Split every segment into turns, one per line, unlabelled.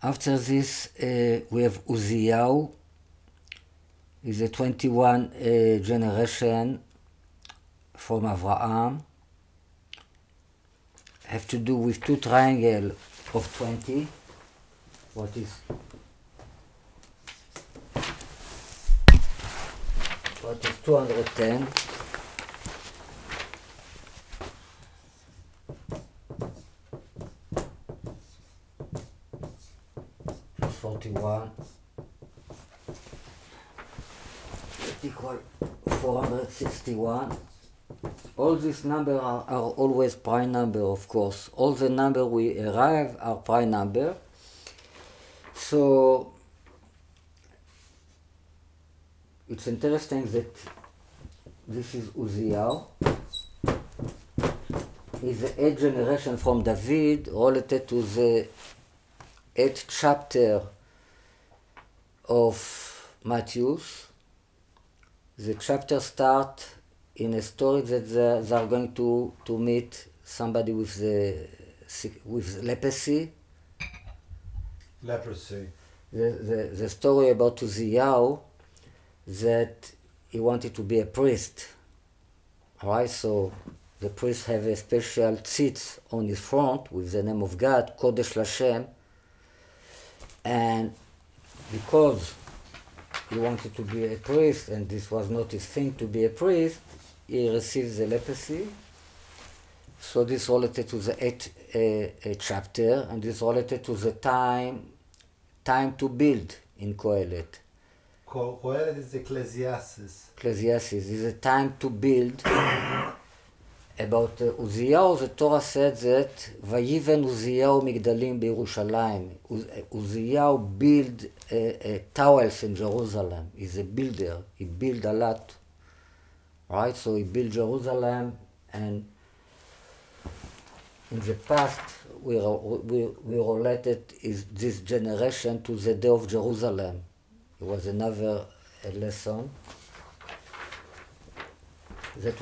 After this, we have Uziyahu. Is a 21 generation from Avraham. Have to do with two triangles of 20. What is 210? Plus 41 equal 461. All these numbers are always prime number, of course. All the numbers we arrive are prime number. So it's interesting that this is Uziyahu. Is the 8th generation from David related to the 8th chapter of Matthew. The chapter starts in a story that they are going to meet somebody with leprosy.
Leprosy.
The story about Uziyahu, that he wanted to be a priest. Alright, so the priest have a special tzitz on his front with the name of God, Kodesh Lashem, and because he wanted to be a priest and this was not his thing to be a priest, he received the leprosy. So this related to the 8th chapter, and this related to the time to build in Kohelet.
Kohelet is Ecclesiastes.
Ecclesiastes is a time to build. About Uziyahu, the Torah said that Vayiven Uziyahu Migdalim B'Yerushalayim. Uziyahu built towers in Jerusalem. He's a builder. He built a lot. Right? So he built Jerusalem, and in the past we related this generation to the day of Jerusalem. It was another lesson. That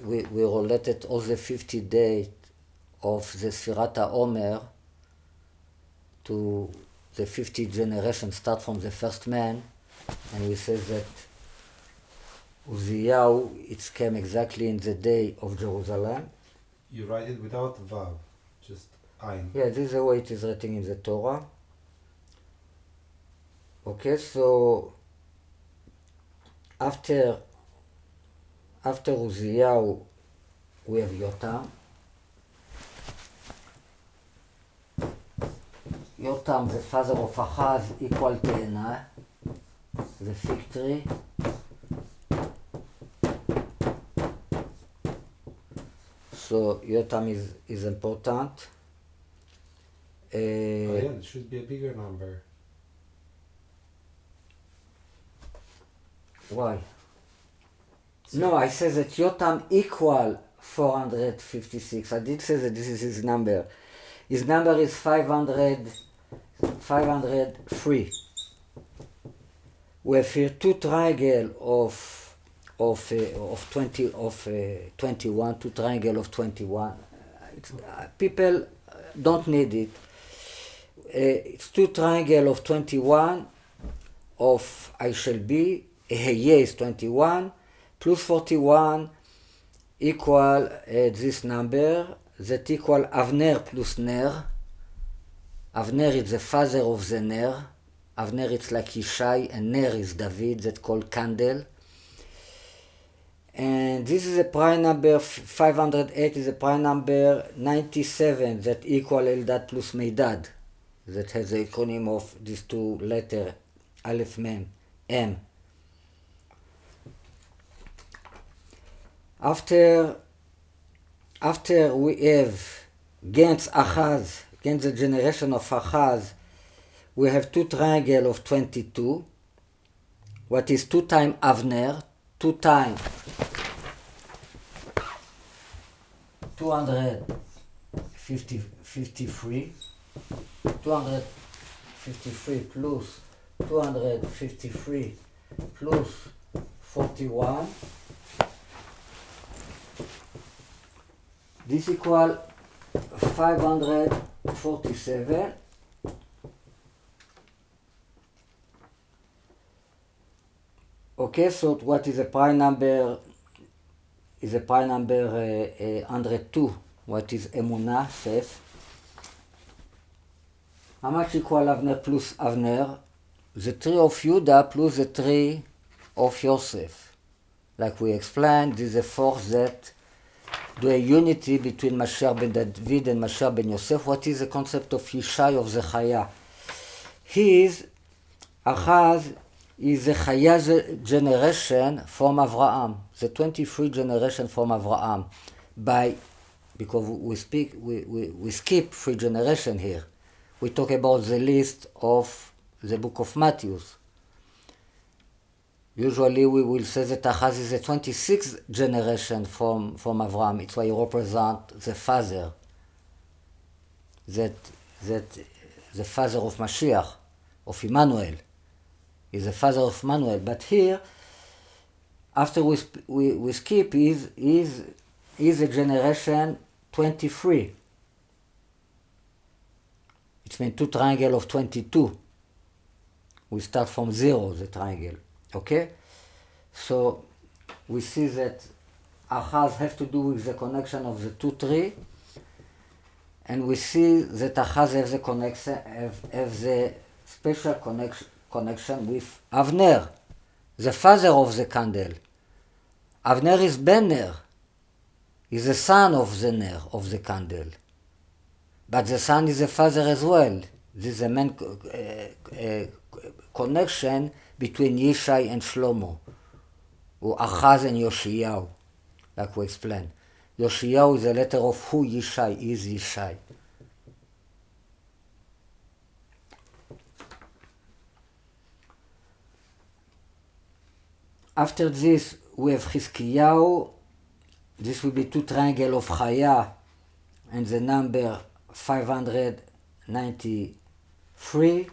we related all the 50 days of the Sfirat HaOmer to the 50 generations, start from the first man, and we say that Uziyahu, it came exactly in the day of Jerusalem.
You write it without Vav, just Ayin.
Yeah, this is the way it is written in the Torah. Okay, so after Uziyahu, we have Yotam. Yotam, the father of Ahaz, equal Te'enah, the fig tree. So Yotam is important.
It should be a bigger number.
Why? No, I said that Yotam equal 456. I did say that this is his number. His number is 503. We have here two triangles of 21, two triangle of 21. People don't need it. It's two triangle of 21 of I shall be. Heye is 21. Plus 41 equal this number that equal Avner plus Ner. Avner is the father of the Ner. Avner is like Yishai, and Ner is David, that called candle. And this is a prime number, 508 is a prime number 97 that equal Eldad plus Meidad. That has the acronym of these two letters, Aleph Mem, M. After we have against Ahaz, against the generation of Ahaz, we have two triangles of 22. What is 2 times Avner, 2 times 253, 253 plus 253 plus 41. This equal 547. Okay, so what is a prime number? Is a prime number 102. What is Emunah, faith? How much equal Avner plus Avner? The tree of Judah plus the tree of Yosef. Like we explained, this is a force that do a unity between Mashiach ben David and Mashiach ben Yosef. What is the concept of Yishai of Zechariah? Achaz is the Chaya generation from Avraham, the 23 generation from Avraham. Because we skip 3 generation here. We talk about the list of the book of Matthew. Usually we will say that Achaz is the 26th generation from Avraham. It's why he represents the father, that the father of Mashiach, of Emmanuel. Is the father of Emmanuel. But here, after we skip, is a generation 23. It means 2 triangle of 22. We start from 0, the triangle. Okay? So we see that Achaz have to do with the connection of the 2 tree, and we see that Achaz have the connection, have the special connection with Avner, the father of the candle. Avner is Ben Ner, is the son of the Ner, of the candle. But the son is the father as well. This is the main connection between Yishai and Shlomo, or Achaz and Yoshiyahu, like we explained. Yoshiyahu is a letter of who Yishai is. Yishai. After this, we have Chizkiyahu. This will be 2 triangle of Chaya, and the number 593.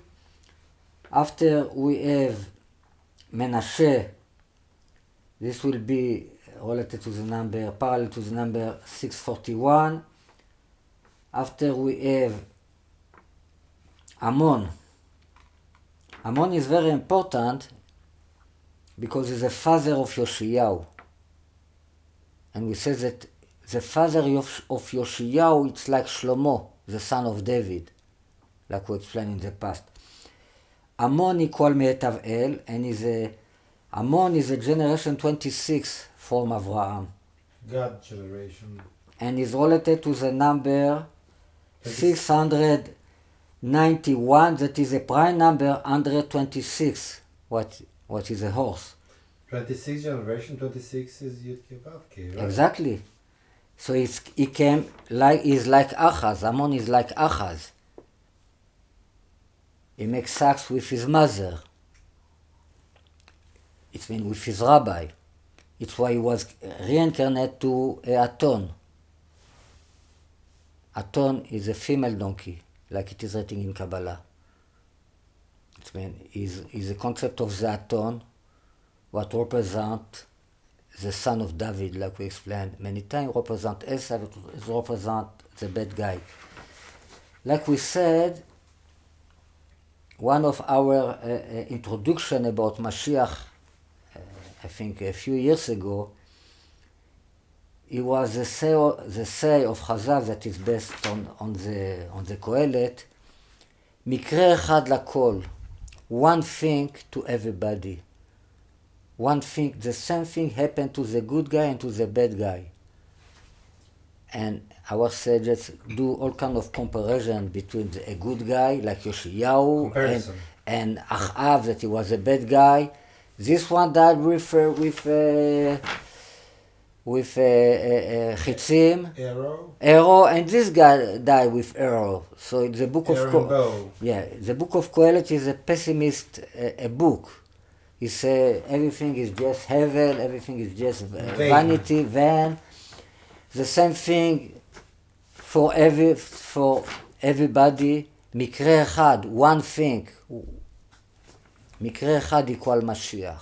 After we have Menashe, this will be related to the number, parallel to the number 641. After we have Ammon. Ammon is very important because he's the father of Yoshiyahu. And we say that the father of Yoshiyahu, it's like Shlomo, the son of David, like we explained in the past. Ammon equal Me'etav El, and Ammon is a generation 26 from Avraham.
God generation.
And is related to the number 691, that is a prime number 126, what is a horse.
26 generation, 26 is Yud Kei Vav Kei, right?
Exactly. So he's like Achaz. Ammon is like Achaz. He makes sex with his mother. It means with his rabbi. It's why he was reincarnated to Aton. Aton is a female donkey, like it is written in Kabbalah. It means is the concept of the Aton, what represent the son of David, like we explained many times, represent Esau, represent the bad guy. Like we said, one of our introduction about Mashiach, I think a few years ago, it was the say of Chazal that is based on the Kohelet, Mikre echad lakol, one thing to everybody. One thing, the same thing happened to the good guy and to the bad guy. And our sages do all kind of comparison between a good guy like Yoshiyahu and Achav, that he was a bad guy. This one died with chitzim, arrow, and this guy died with arrow. So it's the book of the book of Kohelet is a pessimist a book. He say everything is just hevel, everything is just vanity, vain. The same thing for everybody. Mikre echad, one thing. Mikre echad equal Mashiach.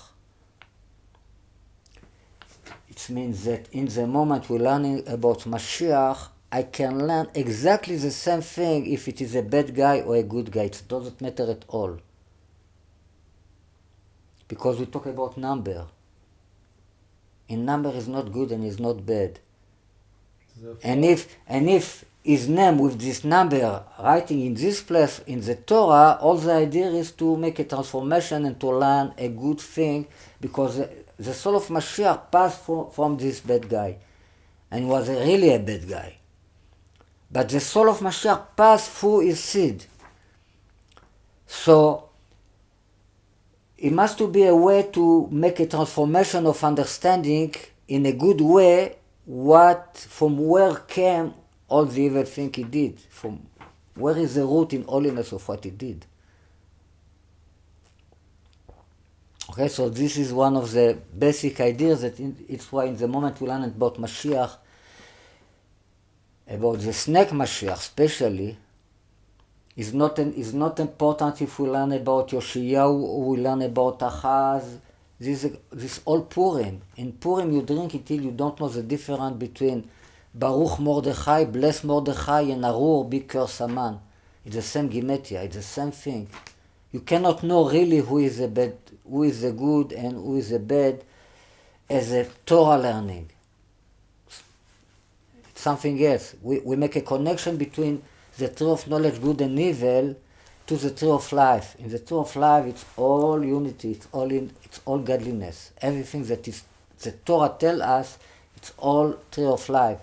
It means that in the moment we're learning about Mashiach, I can learn exactly the same thing if it is a bad guy or a good guy. It doesn't matter at all. because we talk about number. And number is not good and is not bad. And if his name with this number writing in this place in the Torah, all the idea is to make a transformation and to learn a good thing, because the soul of Mashiach passed from this bad guy, and was really a bad guy. But the soul of Mashiach passed through his seed. So it must to be a way to make a transformation of understanding in a good way from where came all the evil thing he did, from where is the root in holiness of what he did. Okay, so this is one of the basic ideas that it's why in the moment we learn about Mashiach, about the snake Mashiach especially, is not important if we learn about Yoshiyahu or we learn about Achaz. This all Purim. In Purim you drink it till you don't know the difference between Baruch Mordechai, bless Mordechai, and Arur, be cursed Haman. It's the same Gematria, it's the same thing. You cannot know really who is the bad, who is the good and who is the bad as a Torah learning. It's something else. We make a connection between the tree of knowledge, good and evil, to the tree of life. In the tree of life, it's all unity, it's all godliness. Everything that is the Torah tell us, it's all tree of life.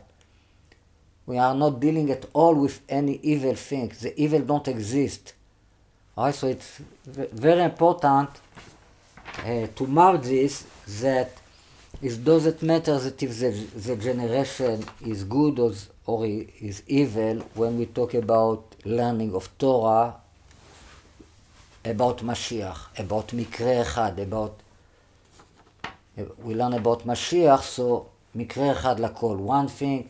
We are not dealing at all with any evil thing. The evil don't exist. Alright, so it's very important to mark this, that it doesn't matter that if the generation is good or is evil when we talk about learning of Torah, about Mashiach, about Mikre Echad, we learn about Mashiach, so Mikre Echad Lakol, one thing,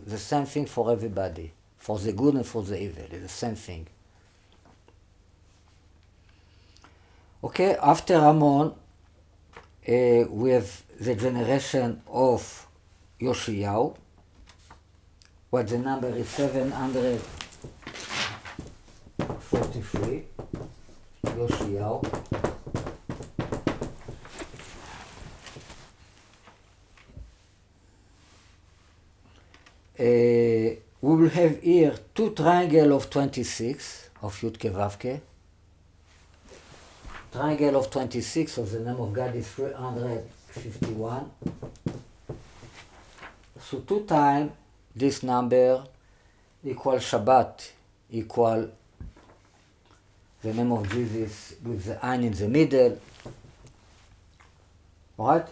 the same thing for everybody, for the good and for the evil, it's the same thing. Okay, after Amon, we have the generation of Yoshiyahu. What the number is 743. Yoshiyahu. We will have here two triangles of 26 of Yudke Vavke. Triangle of 26 of the name of God is 351. So 2 times this number equal Shabbat, equal the name of Jesus with the Ein in the middle. Alright?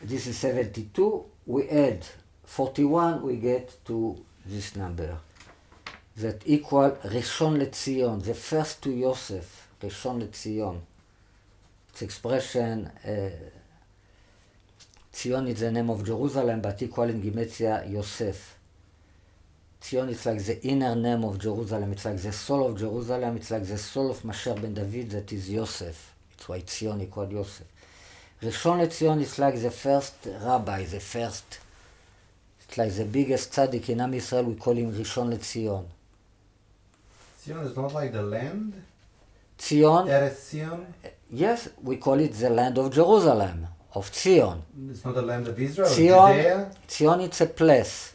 This is 72. We add 41, we get to this number. That equal Rishon LeZion, the first to Yosef, Rishon LeZion. It's expression, Zion is the name of Jerusalem, but equal in Gematria Yosef. Zion is like the inner name of Jerusalem, it's like the soul of Jerusalem, it's like the soul of Mashiach ben David that is Yosef. It's why Zion equal Yosef. Rishon LeZion is like the first rabbi, it's like the biggest tzaddik in Am Yisrael, we call him Rishon LeZion.
Zion is not like the land?
Zion?
Eretz Zion?
Yes, we call it the land of Jerusalem, of Zion.
It's not the land of Israel,
Zion,
Judea?
Zion, it's a place.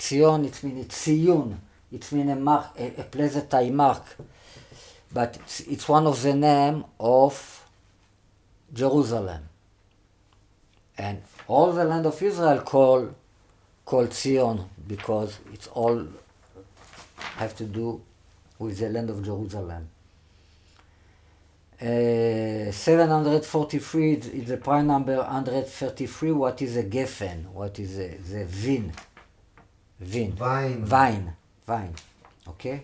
Zion, it means it's Ziyun. It means a mark, a place that I mark. But it's one of the name of Jerusalem. And all the land of Israel called Zion, because it's all have to do with the land of Jerusalem. 743 is the prime number. 133, what is a Geffen? What is the vine? Vine. Okay?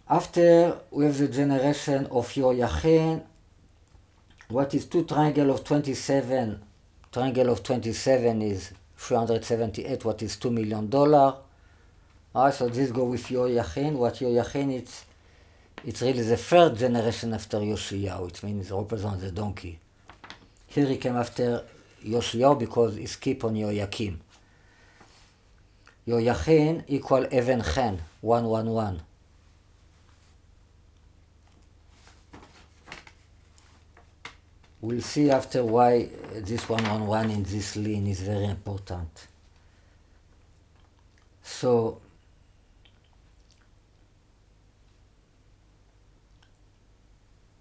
After we have the generation of Yoyachin, what is 2 triangle of 27? Triangle of 27 is 378, what is $2 million. Alright, so this go with Yoyachin. What Yoyachin it's really the third generation after Yoshiyahu. It means it represents the donkey. Here he came after Yoshiyahu because he skipped on Yoyakim. Yoyachin equal Even Chen, 111. We'll see after why this 111 in this line is very important. So,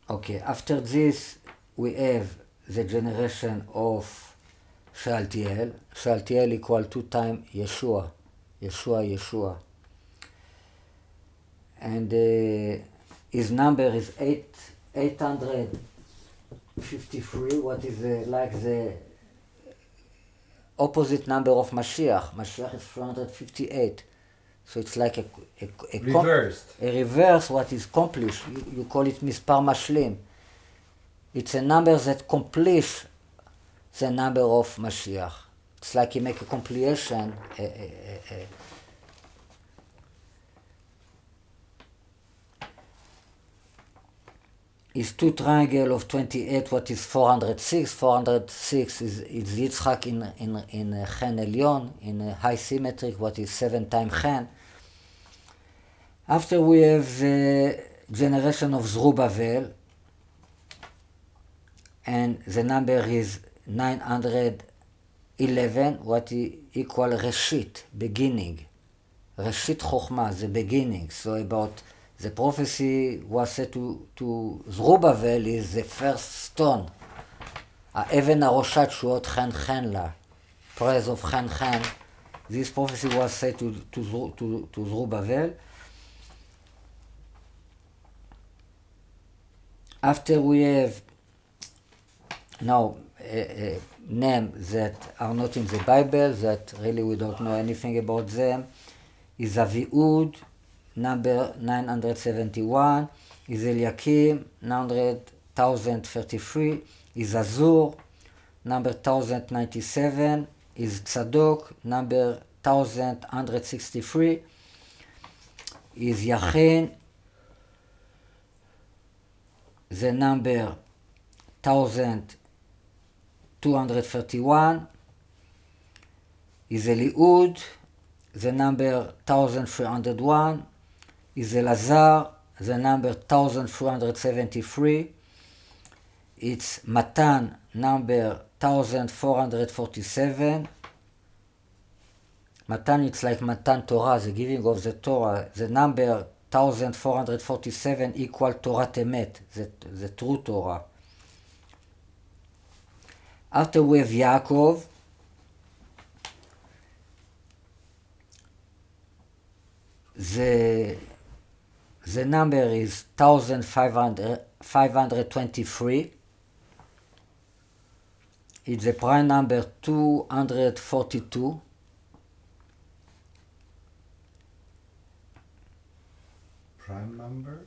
okay, after this we have the generation of Shaltiel. Shaltiel equal 2 times Yeshua. Yeshua. And his number is 853, what is like the opposite number of Mashiach. Mashiach is 358. So it's like a
reversed.
A reverse what is accomplished. You call it Mispar Mashlim. It's a number that completes the number of Mashiach. It's like you make a completion, is 2 triangle of 28, what is 406. 406 is Yitzchak in Chen Elyon, in high symmetric, what is 7 times Chen. After we have the generation of Zerubbabel, and the number is 911, what equal Reshit, beginning. Reshit Chokhmah, the beginning. So about the prophecy was said to Zerubbabel is the first stone. Even Aroshat Shuot Chen Chen La, praise of Chen Chen. This prophecy was said to Zerubbabel. After we have now names that are not in the Bible, that really we don't know anything about them, is Aviud, number 971, is Eliakim, 1033, is Azur, number 1097, is Tzadok, number 1163, is Yachin, the number 1231, is Eliud, the number 1301, is Elazar, the number 1373, it's Matan, number 1447. Matan, it's like Matan Torah, the giving of the Torah. The number 1447 equal Torah Temet, the true Torah. After we have Yaakov, the number is 1523. It's the prime number 242.
Prime number?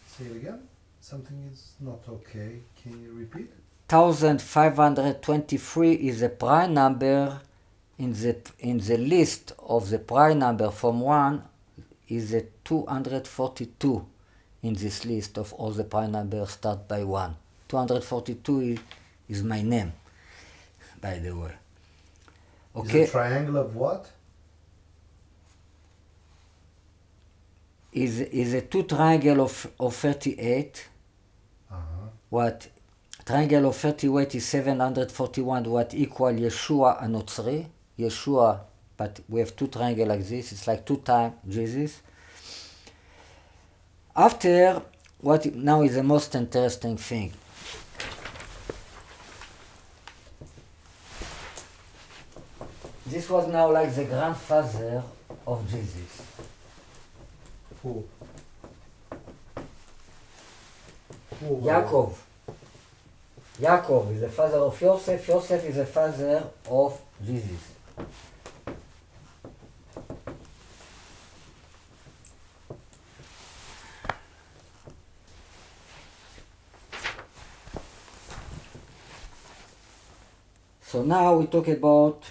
Say it again. Something is not okay. Can you repeat?
1523 is the prime number in the list of the prime number from 1 is the 242 in this list of all the prime numbers start by 1. 242 is my name, by the way. Okay.
Is a triangle of what?
Is a 2 triangle of 38. What triangle of 38 is 741, what equal Yeshua Anotzri. Yeshua, but we have 2 triangles like this, it's like 2 times Jesus. After, what now is the most interesting thing. This was now like the grandfather of Jesus.
Who?
Yaakov. Yaakov is the father of Yosef. Yosef is the father of Jesus. So now we talk about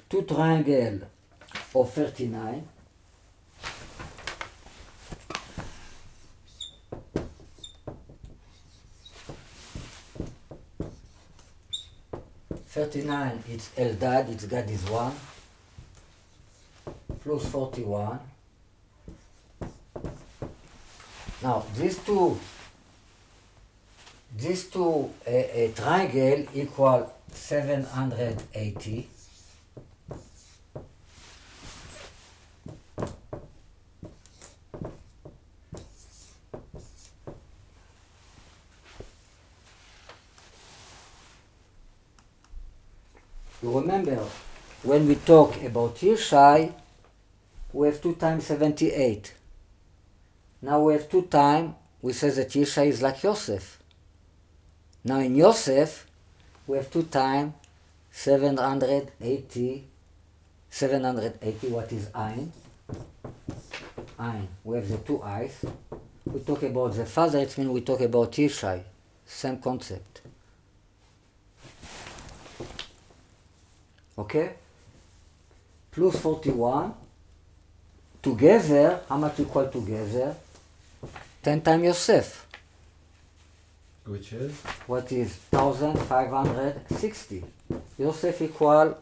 2 triangles of 39. It's Eldad, it's God is 1, plus 41. Now, these two these two triangle equal 780. You remember, when we talk about Yeshai, we have 2 times 78. Now we have 2 times, we say that Yeshai is like Yosef. Now in Yosef, we have 2 times 780. 780, what is Ein? Ein. We have the 2 eyes. We talk about the father, it means we talk about Yeshai. Same concept. Okay? Plus 41. Together, how much equal together? 10 times Yosef.
Which is?
What is 1560? Yosef equal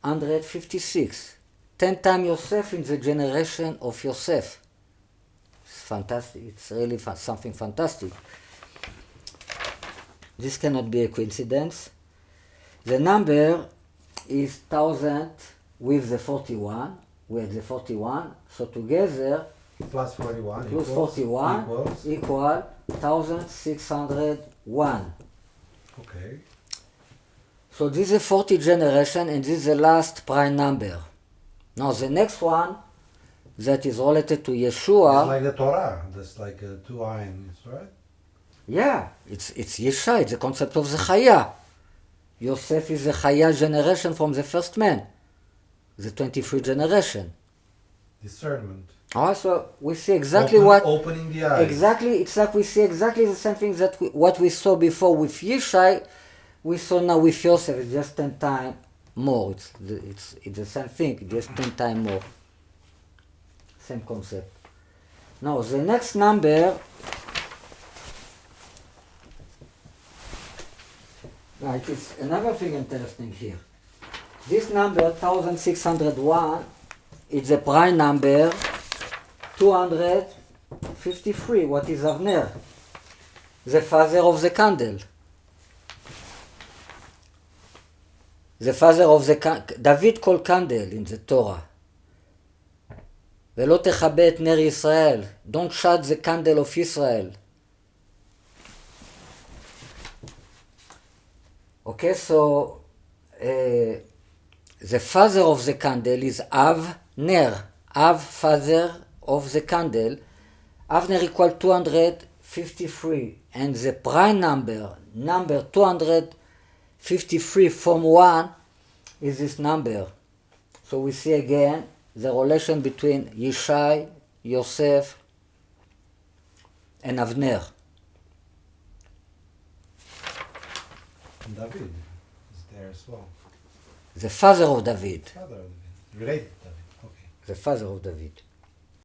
156. 10 times Yosef in the generation of Yosef. It's fantastic. It's really something fantastic. This cannot be a coincidence. The number is 1000 with the 41. We have the 41. So together,
Plus 41
plus
equals,
41 equal 1601.
Okay.
So this is 40 generation and this is the last prime number. Now the next one that is related to Yeshua.
It's like the Torah. That's like 2 eyes, right?
Yeah, it's Yeshua, it's the concept of the Chaya. Yosef is the Chaya generation from the first man. The 23 generation.
Discernment.
Also, we see exactly
opening the eyes.
Exactly, it's like we see exactly the same thing that what we saw before with Yeshai, we saw now with Yosef. It's just 10 times more. It's the same thing, just 10 times more. Same concept. Now the next number. Right, it's another thing interesting here. This number 1601 is the prime number 253. What is Avner? The father of the candle. The father of the David called candle in the Torah. ולא תכבה את נר ישראל. Don't shut the candle of Israel. Okay, so the father of the candle is Avner. Av, father of the candle. Avner equal 253. And the prime number 253 from 1 is this number. So we see again the relation between Yeshai, Yosef, and Avner.
David is there as well.
The father of David.
Father of David. Related to David. Okay.
The father of David.